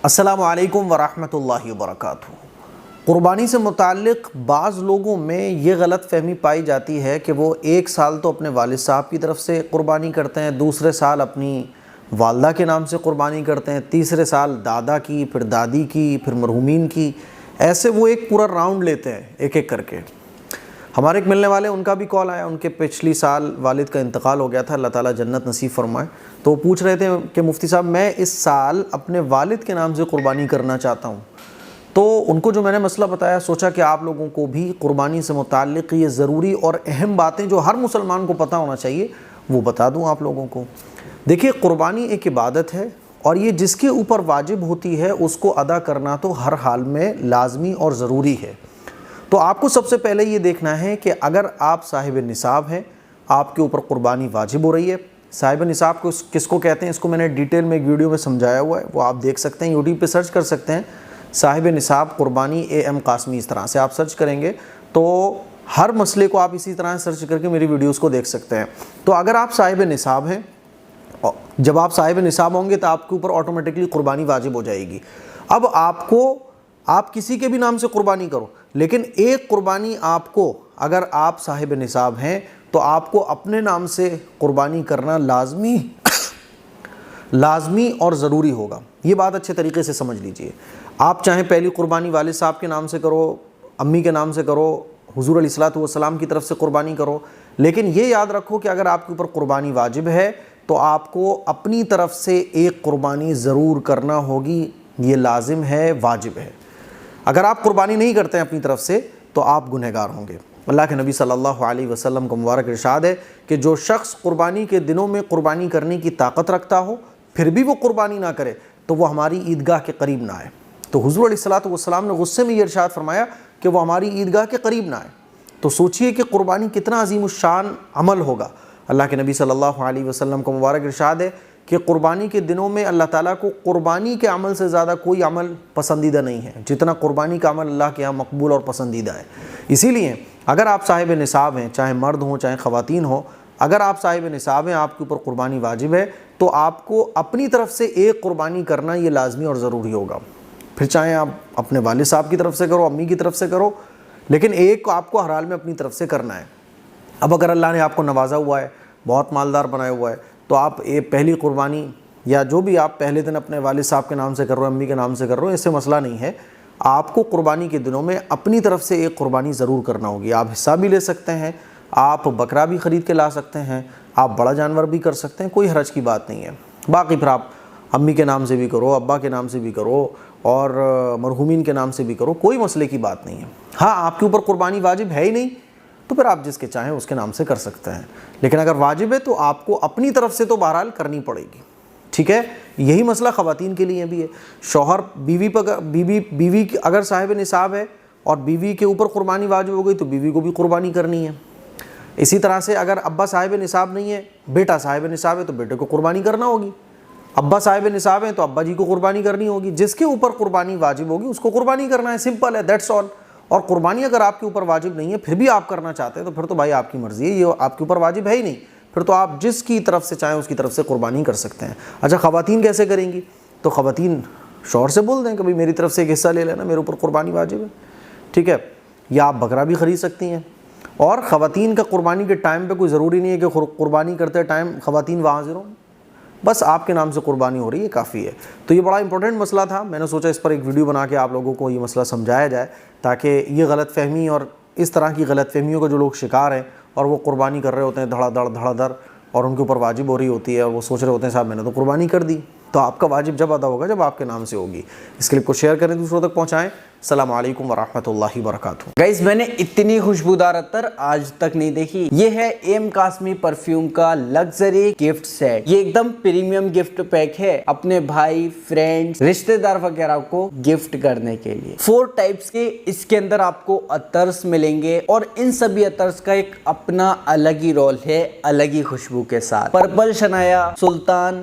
السلام علیکم ورحمۃ اللہ وبرکاتہ۔ قربانی سے متعلق بعض لوگوں میں یہ غلط فہمی پائی جاتی ہے کہ وہ ایک سال تو اپنے والد صاحب کی طرف سے قربانی کرتے ہیں، دوسرے سال اپنی والدہ کے نام سے قربانی کرتے ہیں، تیسرے سال دادا کی، پھر دادی کی، پھر مرحومین کی، ایسے وہ ایک پورا راؤنڈ لیتے ہیں ایک ایک کر کے۔ ہمارے ایک ملنے والے، ان کا بھی کال آیا، ان کے پچھلی سال والد کا انتقال ہو گیا تھا، اللہ تعالیٰ جنت نصیب فرمائے۔ تو وہ پوچھ رہے تھے کہ مفتی صاحب میں اس سال اپنے والد کے نام سے قربانی کرنا چاہتا ہوں۔ تو ان کو جو میں نے مسئلہ بتایا، سوچا کہ آپ لوگوں کو بھی قربانی سے متعلق یہ ضروری اور اہم باتیں جو ہر مسلمان کو پتہ ہونا چاہیے وہ بتا دوں آپ لوگوں کو۔ دیکھیے، قربانی ایک عبادت ہے اور یہ جس کے اوپر واجب ہوتی ہے اس کو ادا کرنا تو ہر حال میں لازمی اور ضروری ہے۔ تو آپ کو سب سے پہلے یہ دیکھنا ہے کہ اگر آپ صاحب نصاب ہیں، آپ کے اوپر قربانی واجب ہو رہی ہے۔ صاحب نصاب کو کس کو کہتے ہیں، اس کو میں نے ڈیٹیل میں ایک ویڈیو میں سمجھایا ہوا ہے، وہ آپ دیکھ سکتے ہیں، یوٹیوب پہ سرچ کر سکتے ہیں صاحب نصاب قربانی اے قاسمی، اس طرح سے آپ سرچ کریں گے تو ہر مسئلے کو آپ اسی طرح سرچ کر کے میری ویڈیوز کو دیکھ سکتے ہیں۔ تو اگر آپ صاحب نصاب ہیں، جب آپ صاحب نصاب ہوں گے تو آپ کے اوپر آٹومیٹکلی قربانی واجب ہو جائے گی۔ اب آپ کسی کے بھی نام سے قربانی کرو، لیکن ایک قربانی آپ کو، اگر آپ صاحب نصاب ہیں تو آپ کو اپنے نام سے قربانی کرنا لازمی اور ضروری ہوگا۔ یہ بات اچھے طریقے سے سمجھ لیجئے۔ آپ چاہیں پہلی قربانی والد صاحب کے نام سے کرو، امی کے نام سے کرو، حضور علیہ الصلوۃ والسلام کی طرف سے قربانی کرو، لیکن یہ یاد رکھو کہ اگر آپ کے اوپر قربانی واجب ہے تو آپ کو اپنی طرف سے ایک قربانی ضرور کرنا ہوگی، یہ لازم ہے، واجب ہے۔ اگر آپ قربانی نہیں کرتے ہیں اپنی طرف سے تو آپ گنہگار ہوں گے۔ اللہ کے نبی صلی اللہ علیہ وسلم کا مبارک ارشاد ہے کہ جو شخص قربانی کے دنوں میں قربانی کرنے کی طاقت رکھتا ہو پھر بھی وہ قربانی نہ کرے تو وہ ہماری عیدگاہ کے قریب نہ آئے۔ تو حضور علیہ الصلوۃ والسلام نے غصے میں یہ ارشاد فرمایا کہ وہ ہماری عیدگاہ کے قریب نہ آئے۔ تو سوچئے کہ قربانی کتنا عظیم الشان عمل ہوگا۔ اللہ کے نبی صلی اللہ علیہ وسلم کا مبارک ارشاد ہے کہ قربانی کے دنوں میں اللہ تعالیٰ کو قربانی کے عمل سے زیادہ کوئی عمل پسندیدہ نہیں ہے جتنا قربانی کا عمل اللہ کے یہاں مقبول اور پسندیدہ ہے۔ اسی لیے اگر آپ صاحب نصاب ہیں، چاہے مرد ہوں چاہے خواتین ہوں، اگر آپ صاحب نصاب ہیں، آپ کے اوپر قربانی واجب ہے تو آپ کو اپنی طرف سے ایک قربانی کرنا یہ لازمی اور ضروری ہوگا۔ پھر چاہے آپ اپنے والد صاحب کی طرف سے کرو، امی کی طرف سے کرو، لیکن ایک آپ کو ہر حال میں اپنی طرف سے کرنا ہے۔ اب اگر اللہ نے آپ کو نوازا ہوا ہے، بہت مالدار بنایا ہوا ہے، تو آپ پہلی قربانی یا جو بھی آپ پہلے دن اپنے والد صاحب کے نام سے کر رہے ہو، امی کے نام سے کر رہے ہو، اس سے مسئلہ نہیں ہے۔ آپ کو قربانی کے دنوں میں اپنی طرف سے ایک قربانی ضرور کرنا ہوگی۔ آپ حصہ بھی لے سکتے ہیں، آپ بکرا بھی خرید کے لا سکتے ہیں، آپ بڑا جانور بھی کر سکتے ہیں، کوئی حرج کی بات نہیں ہے۔ باقی پھر آپ امی کے نام سے بھی کرو، ابا کے نام سے بھی کرو اور مرحومین کے نام سے بھی کرو، کوئی مسئلے کی بات نہیں ہے۔ ہاں، آپ کے اوپر قربانی واجب ہے ہی نہیں تو پھر آپ جس کے چاہیں اس کے نام سے کر سکتے ہیں، لیکن اگر واجب ہے تو آپ کو اپنی طرف سے تو بہرحال کرنی پڑے گی، ٹھیک ہے۔ یہی مسئلہ خواتین کے لیے بھی ہے۔ شوہر بیوی اگر صاحب نصاب ہے اور بیوی کے اوپر قربانی واجب ہو گئی تو بیوی کو بھی قربانی کرنی ہے۔ اسی طرح سے اگر ابا صاحب نصاب نہیں ہے، بیٹا صاحب نصاب ہے تو بیٹے کو قربانی کرنا ہوگی۔ ابا صاحب نصاب ہیں تو ابا جی کو قربانی کرنی ہوگی۔ جس کے اوپر قربانی واجب ہوگی اس کو قربانی کرنا ہے، سمپل ہے، دیٹس آل۔ اور قربانی اگر آپ کے اوپر واجب نہیں ہے پھر بھی آپ کرنا چاہتے ہیں تو پھر تو بھائی آپ کی مرضی ہے، یہ آپ کے اوپر واجب ہے ہی نہیں، پھر تو آپ جس کی طرف سے چاہیں اس کی طرف سے قربانی کر سکتے ہیں۔ اچھا، خواتین کیسے کریں گی؟ تو خواتین شوہر سے بول دیں کہ بھائی میری طرف سے ایک حصہ لے لینا، میرے اوپر قربانی واجب ہے، ٹھیک ہے۔ یا آپ بکرا بھی خرید سکتی ہیں۔ اور خواتین کا قربانی کے ٹائم پہ کوئی ضروری نہیں ہے کہ قربانی کرتے ٹائم خواتین وہاں حاضر ہوں، بس آپ کے نام سے قربانی ہو رہی ہے، کافی ہے۔ تو یہ بڑا امپورٹنٹ مسئلہ تھا، میں نے سوچا اس پر ایک ویڈیو بنا کے آپ لوگوں کو یہ مسئلہ سمجھایا جائے تاکہ یہ غلط فہمی اور اس طرح کی غلط فہمیوں کا جو لوگ شکار ہیں اور وہ قربانی کر رہے ہوتے ہیں دھڑا دھڑ اور ان کے اوپر واجب ہو رہی ہوتی ہے اور وہ سوچ رہے ہوتے ہیں صاحب میں نے تو قربانی کر دی، تو آپ کا واجب جب ادا ہوگا جب آپ کے نام سے ہوگی۔ اس کلپ کو شیئر کریں، دوسروں تک پہنچائیں۔ السلام علیکم ورحمۃ اللہ وبرکاتہ۔ گائز، میں نے اتنی خوشبودار عطر آج تک نہیں دیکھی۔ یہ ہے ایم قاسمی پرفیوم کا لگژری گفٹ سیٹ۔ یہ ایک دم پریمیم گفٹ پیک ہے اپنے بھائی، فرینڈز، رشتہ دار وغیرہ کو گفٹ کرنے کے لیے۔ 4 ٹائپس کے اس کے اندر آپ کو عطرز ملیں گے اور ان سبھی عطرز کا ایک اپنا الگ ہی رول ہے، الگ ہی خوشبو کے ساتھ۔ پرپل شنایا، سلطان،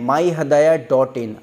myhadaya.in,